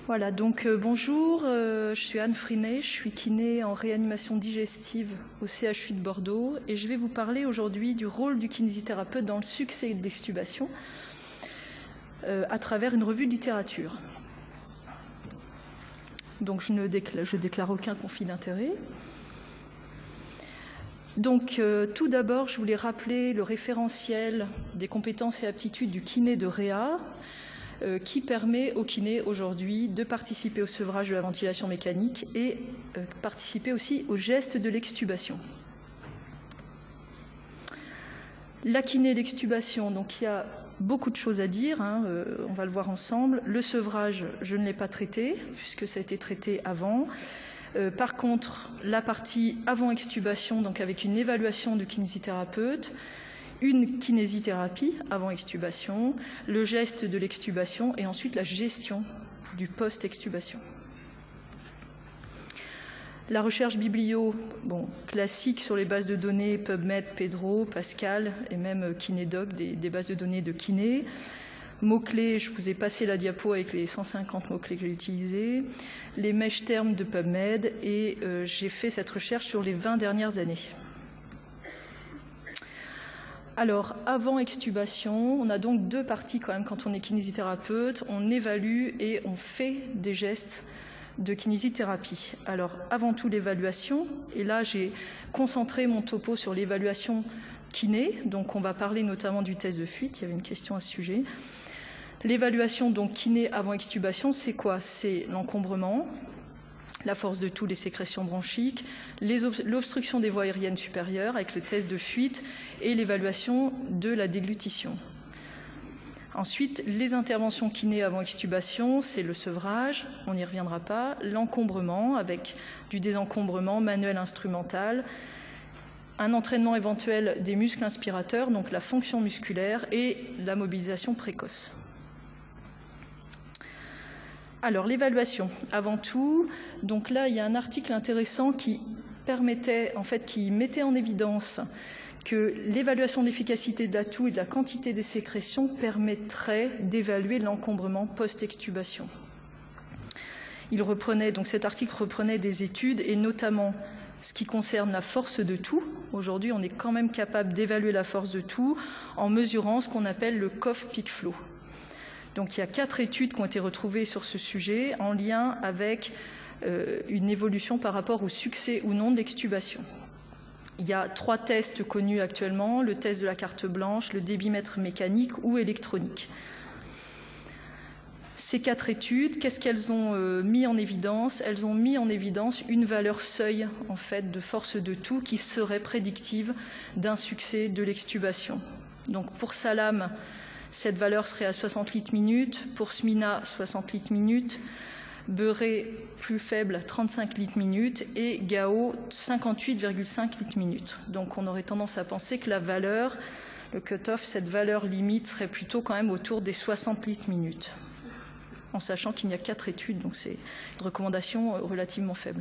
Voilà, donc bonjour, je suis Anne Frinet, je suis kiné en réanimation digestive au CHU de Bordeaux et je vais vous parler aujourd'hui du rôle du kinésithérapeute dans le succès de l'extubation à travers une revue de littérature. Donc je déclare aucun conflit d'intérêt. Donc tout d'abord, je voulais rappeler le référentiel des compétences et aptitudes du kiné de Réa, qui permet au kiné aujourd'hui de participer au sevrage de la ventilation mécanique et participer aussi au geste de l'extubation. La kiné et l'extubation, donc il y a beaucoup de choses à dire, on va le voir ensemble. Le sevrage, je ne l'ai pas traité, puisque ça a été traité avant. Par contre, la partie avant extubation, donc avec une évaluation du kinésithérapeute, une kinésithérapie avant extubation, le geste de l'extubation et ensuite la gestion du post-extubation. La recherche biblio, classique sur les bases de données PubMed, Pedro, Pascal et même Kinédoc, des bases de données de kiné. Mots-clés, je vous ai passé la diapo avec les 150 mots-clés que j'ai utilisés. Les mèches termes de PubMed et j'ai fait cette recherche sur les 20 dernières années. Alors, avant extubation, on a donc deux parties quand même quand on est kinésithérapeute. On évalue et on fait des gestes de kinésithérapie. Alors, avant tout l'évaluation, et là j'ai concentré mon topo sur l'évaluation kiné, donc on va parler notamment du test de fuite, il y avait une question à ce sujet. L'évaluation donc kiné avant extubation, c'est quoi? C'est l'encombrement, la force de tous les sécrétions bronchiques, l'obstruction des voies aériennes supérieures avec le test de fuite et l'évaluation de la déglutition. Ensuite, les interventions kiné avant extubation, c'est le sevrage, on n'y reviendra pas, l'encombrement avec du désencombrement manuel instrumental, un entraînement éventuel des muscles inspirateurs, donc la fonction musculaire et la mobilisation précoce. Alors, l'évaluation, avant tout, donc là, il y a un article intéressant qui mettait en évidence que l'évaluation de l'efficacité de l'atout et de la quantité des sécrétions permettrait d'évaluer l'encombrement post-extubation. Cet article reprenait des études et notamment ce qui concerne la force de toux. Aujourd'hui, on est quand même capable d'évaluer la force de toux en mesurant ce qu'on appelle le cough peak flow. Donc il y a 4 études qui ont été retrouvées sur ce sujet en lien avec une évolution par rapport au succès ou non de l'extubation. Il y a 3 tests connus actuellement, le test de la carte blanche, le débitmètre mécanique ou électronique. Ces 4 études, qu'est-ce qu'elles ont mis en évidence? Elles ont mis en évidence une valeur seuil en fait, de force de toux qui serait prédictive d'un succès de l'extubation. Donc pour Salam, cette valeur serait à 60 litres minutes, pour Smina 60 litres minutes, Beurré plus faible 35 litres minutes et Gao 58,5 litres minutes. Donc on aurait tendance à penser que la valeur, le cut-off, cette valeur limite serait plutôt quand même autour des 60 litres minutes, en sachant qu'il n'y a 4 études, donc c'est une recommandation relativement faible.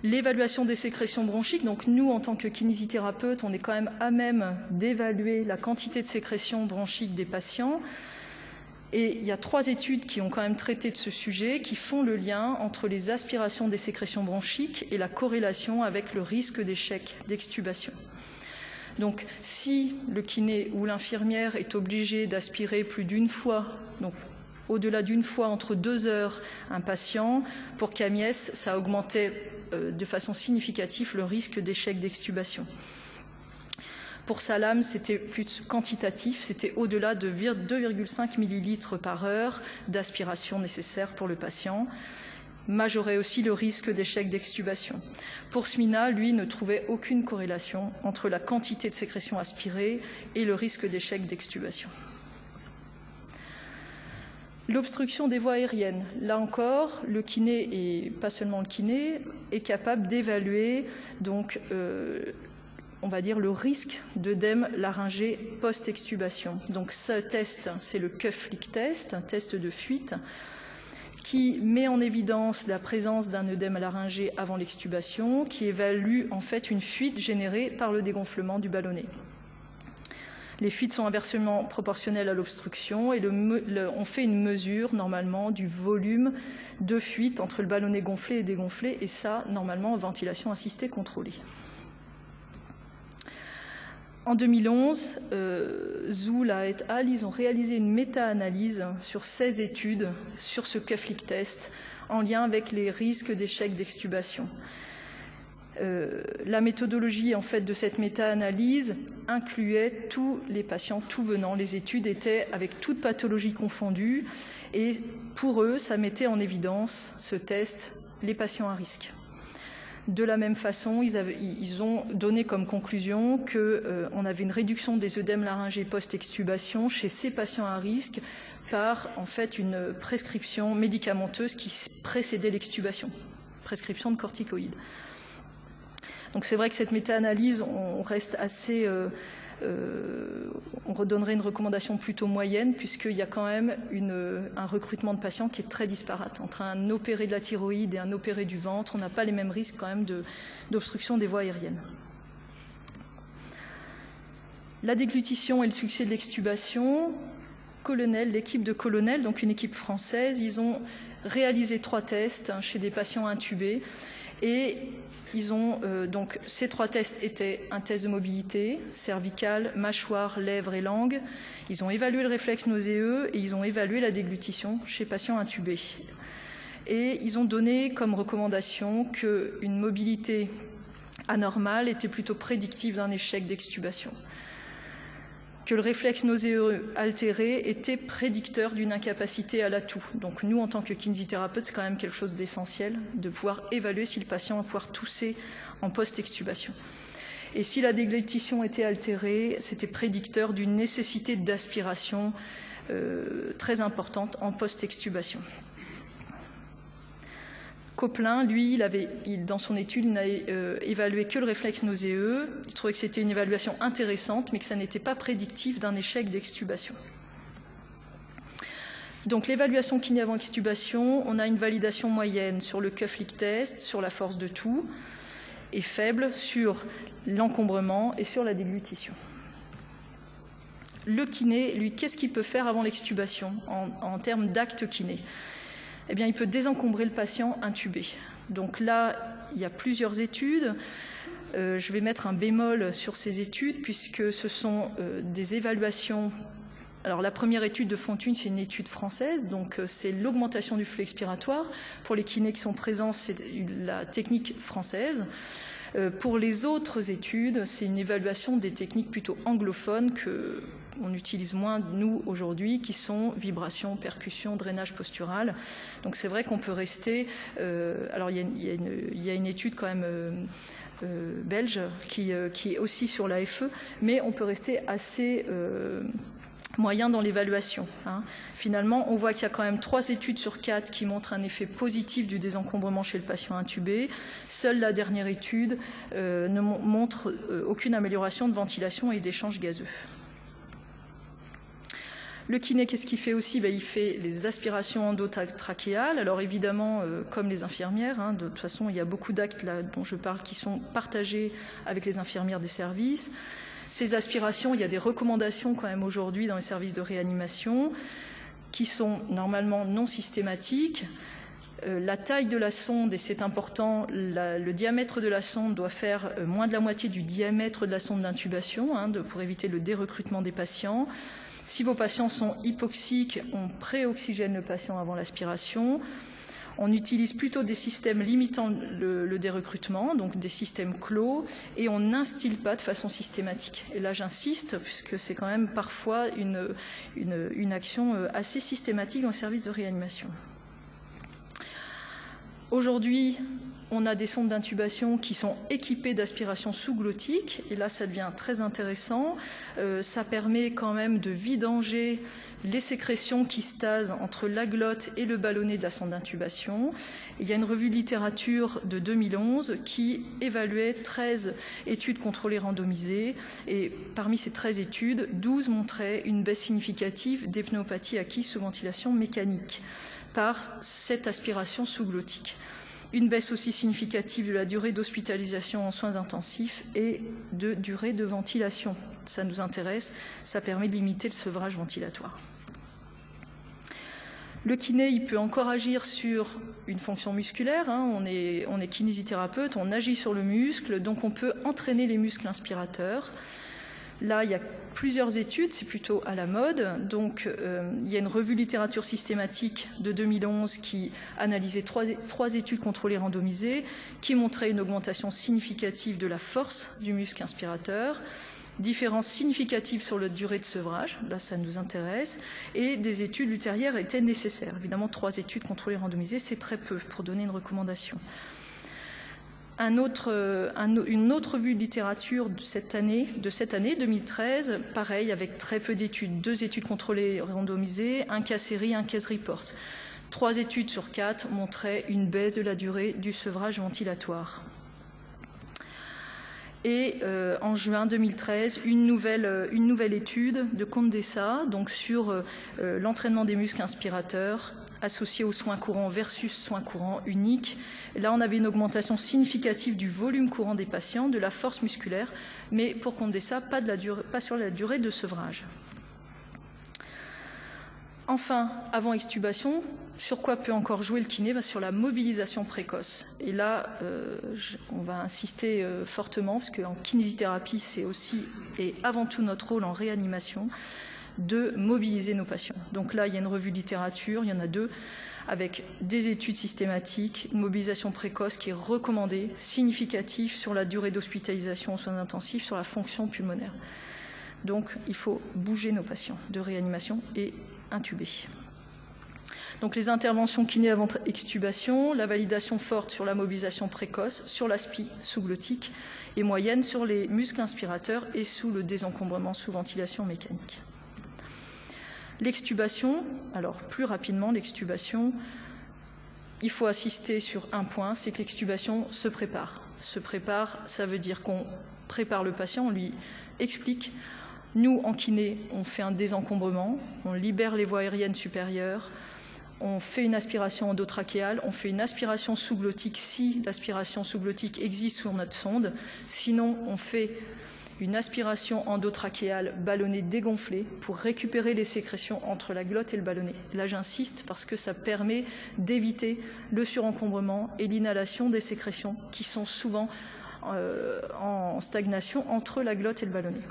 L'évaluation des sécrétions bronchiques, donc nous en tant que kinésithérapeute, on est quand même à même d'évaluer la quantité de sécrétions bronchiques des patients. Et il y a 3 études qui ont quand même traité de ce sujet, qui font le lien entre les aspirations des sécrétions bronchiques et la corrélation avec le risque d'échec d'extubation. Donc si le kiné ou l'infirmière est obligé d'aspirer plus d'une fois, donc au-delà d'une fois entre 2 heures un patient, pour Camies, ça augmentait de façon significative le risque d'échec d'extubation. Pour Salam, c'était plus quantitatif, c'était au-delà de 2,5 millilitres par heure d'aspiration nécessaire pour le patient, majorait aussi le risque d'échec d'extubation. Pour Smina, lui, ne trouvait aucune corrélation entre la quantité de sécrétion aspirée et le risque d'échec d'extubation. L'obstruction des voies aériennes. Là encore, le kiné, et pas seulement le kiné, est capable d'évaluer donc on va dire le risque d'œdème laryngé post-extubation. Donc ce test, c'est le Cuff-Leak test, un test de fuite qui met en évidence la présence d'un œdème laryngé avant l'extubation, qui évalue en fait une fuite générée par le dégonflement du ballonnet. Les fuites sont inversement proportionnelles à l'obstruction et on fait une mesure normalement du volume de fuite entre le ballonnet gonflé et dégonflé, et ça, normalement, en ventilation assistée contrôlée. En 2011, Zoul et al. Ils ont réalisé une méta-analyse sur 16 études sur ce cuff-link test en lien avec les risques d'échec d'extubation. La méthodologie en fait de cette méta-analyse incluait tous les patients, tout venant. Les études étaient avec toute pathologie confondue et pour eux, ça mettait en évidence ce test les patients à risque. De la même façon, ils ont donné comme conclusion qu'on avait une réduction des œdèmes laryngés post-extubation chez ces patients à risque par en fait une prescription médicamenteuse qui précédait l'extubation, prescription de corticoïdes. Donc c'est vrai que cette méta-analyse, on reste assez, on redonnerait une recommandation plutôt moyenne puisqu'il y a quand même un recrutement de patients qui est très disparate. Entre un opéré de la thyroïde et un opéré du ventre, on n'a pas les mêmes risques quand même d'obstruction des voies aériennes. La déglutition et le succès de l'extubation, l'équipe de Colonel, donc une équipe française, ils ont réalisé 3 tests chez des patients intubés et donc ces 3 tests étaient un test de mobilité cervicale, mâchoire, lèvres et langue. Ils ont évalué le réflexe nauséeux et ils ont évalué la déglutition chez patients intubés. Et ils ont donné comme recommandation qu'une mobilité anormale était plutôt prédictive d'un échec d'extubation, que le réflexe nauséeux altéré était prédicteur d'une incapacité à l'atout. Donc nous, en tant que kinésithérapeute, c'est quand même quelque chose d'essentiel de pouvoir évaluer si le patient va pouvoir tousser en post-extubation. Et si la déglutition était altérée, c'était prédicteur d'une nécessité d'aspiration très importante en post-extubation. Coplin, lui, dans son étude, il n'a évalué que le réflexe nauséeux. Il trouvait que c'était une évaluation intéressante, mais que ça n'était pas prédictif d'un échec d'extubation. Donc l'évaluation kiné avant extubation, on a une validation moyenne sur le cuff-link test, sur la force de toux, et faible sur l'encombrement et sur la déglutition. Le kiné, lui, qu'est-ce qu'il peut faire avant l'extubation en termes d'acte kiné ? Eh bien, il peut désencombrer le patient intubé. Donc là, il y a plusieurs études. Je vais mettre un bémol sur ces études puisque ce sont des évaluations. Alors la première étude de Fontune, c'est une étude française, donc c'est l'augmentation du flux expiratoire. Pour les kinés qui sont présents, c'est la technique française. Pour les autres études, c'est une évaluation des techniques plutôt anglophones qu'on utilise moins, nous, aujourd'hui, qui sont vibration, percussion, drainage postural. Donc c'est vrai qu'on peut rester... alors il y a une étude quand même belge qui est aussi sur l'AFE, mais on peut rester assez... moyen dans l'évaluation. Finalement, on voit qu'il y a quand même 3 études sur 4 qui montrent un effet positif du désencombrement chez le patient intubé. Seule la dernière étude ne montre aucune amélioration de ventilation et d'échange gazeux. Le kiné, qu'est-ce qu'il fait aussi ? Il fait les aspirations endotrachéales. Alors évidemment, comme les infirmières, de toute façon, il y a beaucoup d'actes là dont je parle qui sont partagés avec les infirmières des services. Ces aspirations, il y a des recommandations quand même aujourd'hui dans les services de réanimation qui sont normalement non systématiques. La taille de la sonde, et c'est important, le diamètre de la sonde doit faire moins de la moitié du diamètre de la sonde d'intubation pour éviter le dérecrutement des patients. Si vos patients sont hypoxiques, on préoxygène le patient avant l'aspiration. On utilise plutôt des systèmes limitant le dérecrutement, donc des systèmes clos, et on n'instille pas de façon systématique. Et là, j'insiste, puisque c'est quand même parfois une action assez systématique dans le service de réanimation. Aujourd'hui, on a des sondes d'intubation qui sont équipées d'aspiration sous-glottique, et là, ça devient très intéressant. Ça permet quand même de vidanger les sécrétions qui stasent entre la glotte et le ballonnet de la sonde d'intubation. Il y a une revue de littérature de 2011 qui évaluait 13 études contrôlées randomisées, et parmi ces 13 études, 12 montraient une baisse significative des pneumopathies acquises sous ventilation mécanique par cette aspiration sous-glottique. Une baisse aussi significative de la durée d'hospitalisation en soins intensifs et de durée de ventilation. Ça nous intéresse, ça permet de limiter le sevrage ventilatoire. Le kiné, il peut encore agir sur une fonction musculaire. On est kinésithérapeute, on agit sur le muscle, donc on peut entraîner les muscles inspirateurs. Là, il y a plusieurs études, c'est plutôt à la mode. Donc, il y a une revue littérature systématique de 2011 qui analysait trois études contrôlées randomisées, qui montraient une augmentation significative de la force du muscle inspirateur, différence significative sur la durée de sevrage, là ça nous intéresse, et des études ultérieures étaient nécessaires. Évidemment, 3 études contrôlées randomisées, c'est très peu pour donner une recommandation. Une autre revue de littérature de cette année 2013, pareil, avec très peu d'études. 2 études contrôlées randomisées, un cas série, un case report. 3 études sur 4 montraient une baisse de la durée du sevrage ventilatoire. Et en juin 2013, une nouvelle étude de Condessa, donc sur l'entraînement des muscles inspirateurs associés aux soins courants versus soins courants uniques. Et là, on avait une augmentation significative du volume courant des patients, de la force musculaire, mais pour Condessa, pas sur la durée de sevrage. Enfin, avant extubation, sur quoi peut encore jouer le kiné? Sur la mobilisation précoce. Et là, on va insister fortement, parce qu'en kinésithérapie, c'est aussi et avant tout notre rôle en réanimation, de mobiliser nos patients. Donc là, il y a une revue de littérature, il y en a 2, avec des études systématiques, une mobilisation précoce qui est recommandée, significative sur la durée d'hospitalisation aux soins intensifs, sur la fonction pulmonaire. Donc, il faut bouger nos patients de réanimation et intuber. Donc, les interventions kiné avant extubation, la validation forte sur la mobilisation précoce, sur l'aspi sous-glottique et moyenne sur les muscles inspirateurs et sous le désencombrement sous ventilation mécanique. L'extubation, alors plus rapidement, l'extubation, il faut insister sur un point, c'est que l'extubation se prépare. Se prépare, ça veut dire qu'on prépare le patient, on lui explique. Nous, en kiné, on fait un désencombrement, on libère les voies aériennes supérieures, on fait une aspiration endotrachéale, on fait une aspiration sous-glottique si l'aspiration sous-glottique existe sur notre sonde. Sinon, on fait une aspiration endotrachéale ballonnée dégonflée pour récupérer les sécrétions entre la glotte et le ballonnet. Là, j'insiste parce que ça permet d'éviter le surencombrement et l'inhalation des sécrétions qui sont souvent en stagnation entre la glotte et le ballonnet.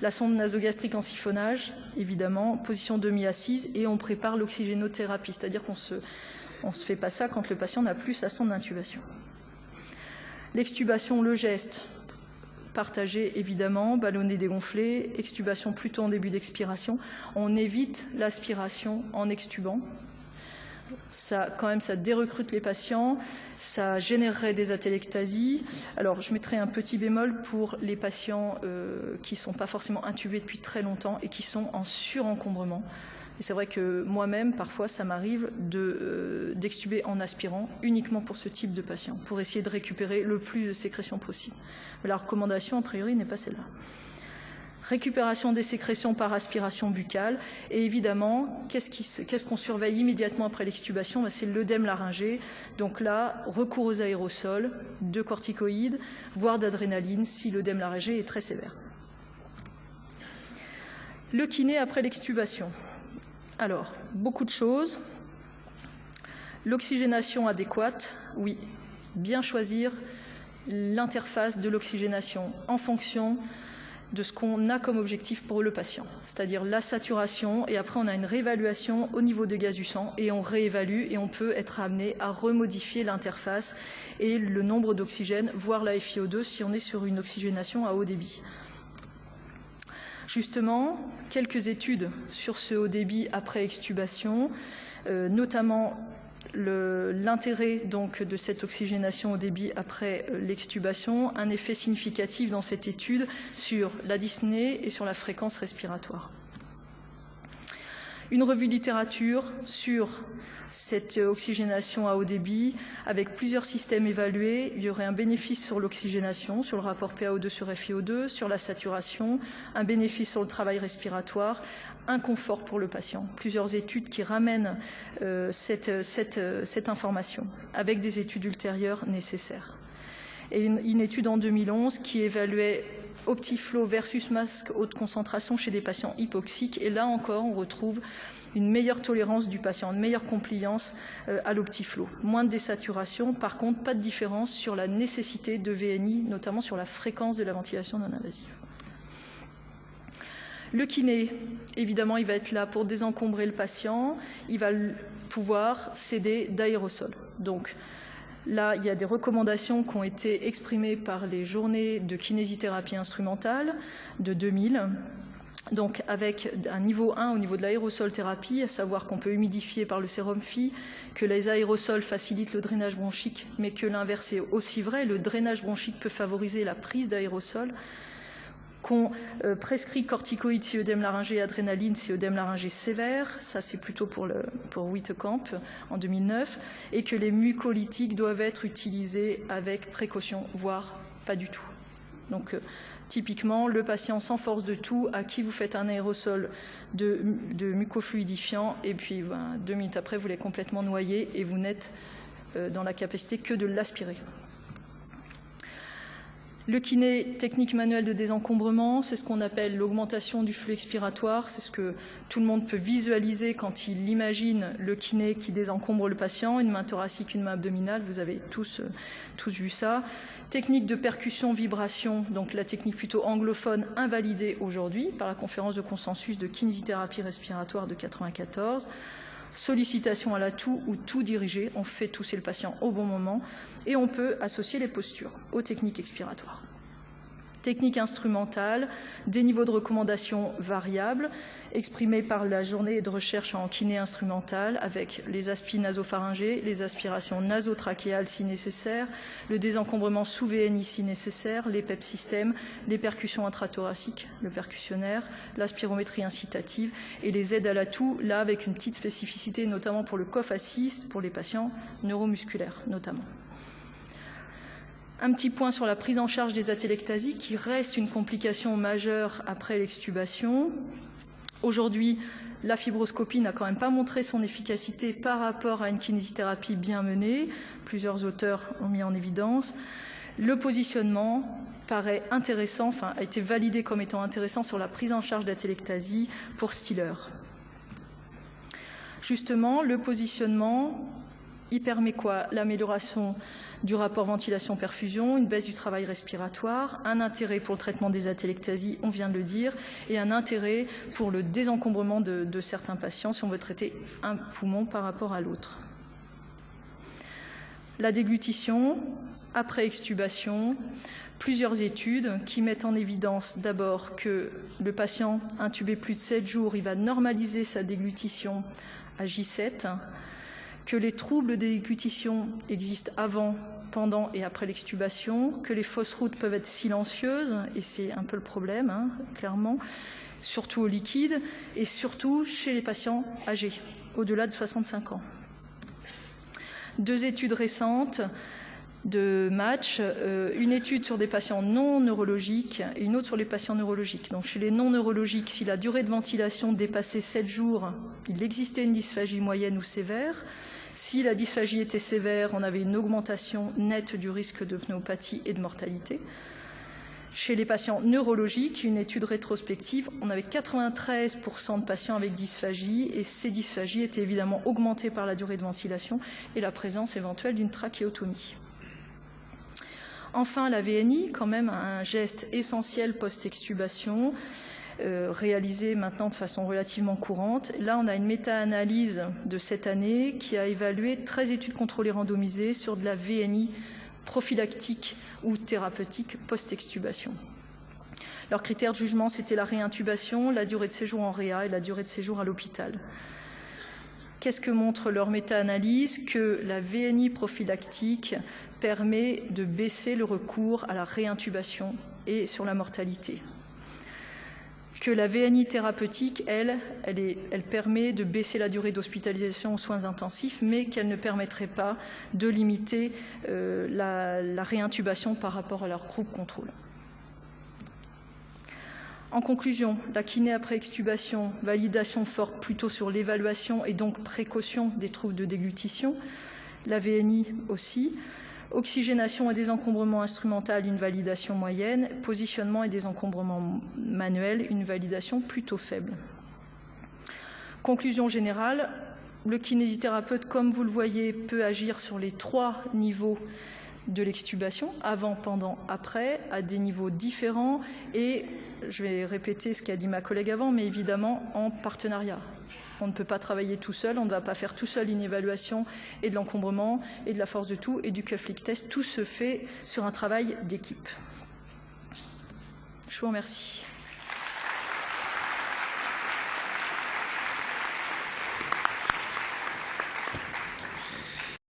La sonde nasogastrique en siphonnage, évidemment, position demi-assise, et on prépare l'oxygénothérapie, c'est-à-dire qu'on ne se fait pas ça quand le patient n'a plus sa sonde d'intubation. L'extubation, le geste, partagé évidemment, ballonnet dégonflé, extubation plutôt en début d'expiration. On évite l'aspiration en extubant. Ça, quand même, ça dérecrute les patients, ça générerait des atélectasies. Alors, je mettrai un petit bémol pour les patients qui ne sont pas forcément intubés depuis très longtemps et qui sont en surencombrement. Et c'est vrai que moi-même, parfois, ça m'arrive d'extuber en aspirant uniquement pour ce type de patient, pour essayer de récupérer le plus de sécrétions possible. Mais la recommandation, a priori, n'est pas celle-là. Récupération des sécrétions par aspiration buccale. Et évidemment, qu'est-ce qu'on surveille immédiatement après l'extubation? C'est l'œdème laryngé. Donc là, recours aux aérosols, de corticoïdes, voire d'adrénaline si l'œdème laryngé est très sévère. Le kiné après l'extubation. Alors, beaucoup de choses. L'oxygénation adéquate, oui. Bien choisir l'interface de l'oxygénation en fonction de ce qu'on a comme objectif pour le patient, c'est-à-dire la saturation, et après on a une réévaluation au niveau des gaz du sang, et on réévalue, et on peut être amené à remodifier l'interface et le nombre d'oxygène, voire la FiO2 si on est sur une oxygénation à haut débit. Justement, quelques études sur ce haut débit après extubation, notamment l'intérêt donc de cette oxygénation au débit après l'extubation, un effet significatif dans cette étude sur la dyspnée et sur la fréquence respiratoire. Une revue de littérature sur cette oxygénation à haut débit, avec plusieurs systèmes évalués. Il y aurait un bénéfice sur l'oxygénation, sur le rapport PaO2 sur FiO2, sur la saturation, un bénéfice sur le travail respiratoire, un confort pour le patient. Plusieurs études qui ramènent cette information, avec des études ultérieures nécessaires. Et une étude en 2011 qui évaluait Optiflow versus masque haute concentration chez des patients hypoxiques. Et là encore, on retrouve une meilleure tolérance du patient, une meilleure compliance à l'Optiflow. Moins de désaturation, par contre, pas de différence sur la nécessité de VNI, notamment sur la fréquence de la ventilation non invasive. Le kiné, évidemment, il va être là pour désencombrer le patient. Il va pouvoir s'aider d'aérosols. Donc, là, il y a des recommandations qui ont été exprimées par les journées de kinésithérapie instrumentale de 2000. Donc avec un niveau 1 au niveau de l'aérosol thérapie, à savoir qu'on peut humidifier par le sérum Phi, que les aérosols facilitent le drainage bronchique, mais que l'inverse est aussi vrai, le drainage bronchique peut favoriser la prise d'aérosols, qu'on prescrit corticoïdes si œdème laryngé et adrénaline si œdème laryngé sévère, ça c'est plutôt pour Wittekamp en 2009, et que les mucolytiques doivent être utilisés avec précaution, voire pas du tout. Donc typiquement, le patient sans force de tout, à qui vous faites un aérosol de mucofluidifiant, et puis 2 minutes après, vous l'avez complètement noyé et vous n'êtes dans la capacité que de l'aspirer. Le kiné, technique manuelle de désencombrement, c'est ce qu'on appelle l'augmentation du flux expiratoire. C'est ce que tout le monde peut visualiser quand il imagine le kiné qui désencombre le patient, une main thoracique, une main abdominale. Vous avez tous vu ça. Technique de percussion-vibration, donc la technique plutôt anglophone, invalidée aujourd'hui par la conférence de consensus de kinésithérapie respiratoire de 1994. Sollicitation à la toux ou toux dirigée, on fait tousser le patient au bon moment et on peut associer les postures aux techniques expiratoires. Technique instrumentale, des niveaux de recommandation variables, exprimés par la journée de recherche en kiné instrumentale avec les aspis nasopharyngés, les aspirations nasotrachéales si nécessaire, le désencombrement sous VNI si nécessaire, les PEP systèmes, les percussions intrathoraciques, le percussionnaire, la spirométrie incitative et les aides à la toux, là avec une petite spécificité notamment pour le cough assist, pour les patients neuromusculaires notamment. Un petit point sur la prise en charge des atélectasies qui reste une complication majeure après l'extubation. Aujourd'hui, la fibroscopie n'a quand même pas montré son efficacité par rapport à une kinésithérapie bien menée. Plusieurs auteurs ont mis en évidence. Le positionnement paraît intéressant, enfin a été validé comme étant intéressant sur la prise en charge d'atélectasie pour Stiller. Justement, le positionnement, il permet quoi? L'amélioration du rapport ventilation-perfusion, une baisse du travail respiratoire, un intérêt pour le traitement des atélectasies, on vient de le dire, et un intérêt pour le désencombrement de certains patients si on veut traiter un poumon par rapport à l'autre. La déglutition, après extubation, plusieurs études qui mettent en évidence d'abord que le patient intubé plus de 7 jours, il va normaliser sa déglutition à J7, que les troubles des déglutitions existent avant, pendant et après l'extubation, que les fausses routes peuvent être silencieuses, et c'est un peu le problème, hein, clairement, surtout au liquide, et surtout chez les patients âgés, au-delà de 65 ans. 2 études récentes de match, une étude sur des patients non neurologiques et une autre sur les patients neurologiques. Donc chez les non neurologiques, si la durée de ventilation dépassait 7 jours, il existait une dysphagie moyenne ou sévère. Si la dysphagie était sévère, on avait une augmentation nette du risque de pneumopathie et de mortalité. Chez les patients neurologiques, une étude rétrospective, on avait 93% de patients avec dysphagie et ces dysphagies étaient évidemment augmentées par la durée de ventilation et la présence éventuelle d'une trachéotomie. Enfin, la VNI, quand même un geste essentiel post-extubation, réalisé maintenant de façon relativement courante. Là, on a une méta-analyse de cette année qui a évalué 13 études contrôlées randomisées sur de la VNI prophylactique ou thérapeutique post-extubation. Leurs critères de jugement, c'était la réintubation, la durée de séjour en réa et la durée de séjour à l'hôpital. Qu'est-ce que montre leur méta-analyse? Que la VNI prophylactique permet de baisser le recours à la réintubation et sur la mortalité. que la VNI thérapeutique, elle permet de baisser la durée d'hospitalisation aux soins intensifs, mais qu'elle ne permettrait pas de limiter la réintubation par rapport à leur groupe contrôle. En conclusion, la kiné après extubation, validation forte plutôt sur l'évaluation et donc précaution des troubles de déglutition, la VNI aussi. Oxygénation et désencombrement instrumental, une validation moyenne. Positionnement et désencombrement manuel, une validation plutôt faible. Conclusion générale, le kinésithérapeute, comme vous le voyez, peut agir sur les 3 niveaux de l'extubation, avant, pendant, après, à des niveaux différents. Et je vais répéter ce qu'a dit ma collègue avant, mais évidemment en partenariat. On ne peut pas travailler tout seul, on ne va pas faire tout seul une évaluation et de l'encombrement et de la force de tout et du cuff-link test. Tout se fait sur un travail d'équipe. Je vous remercie.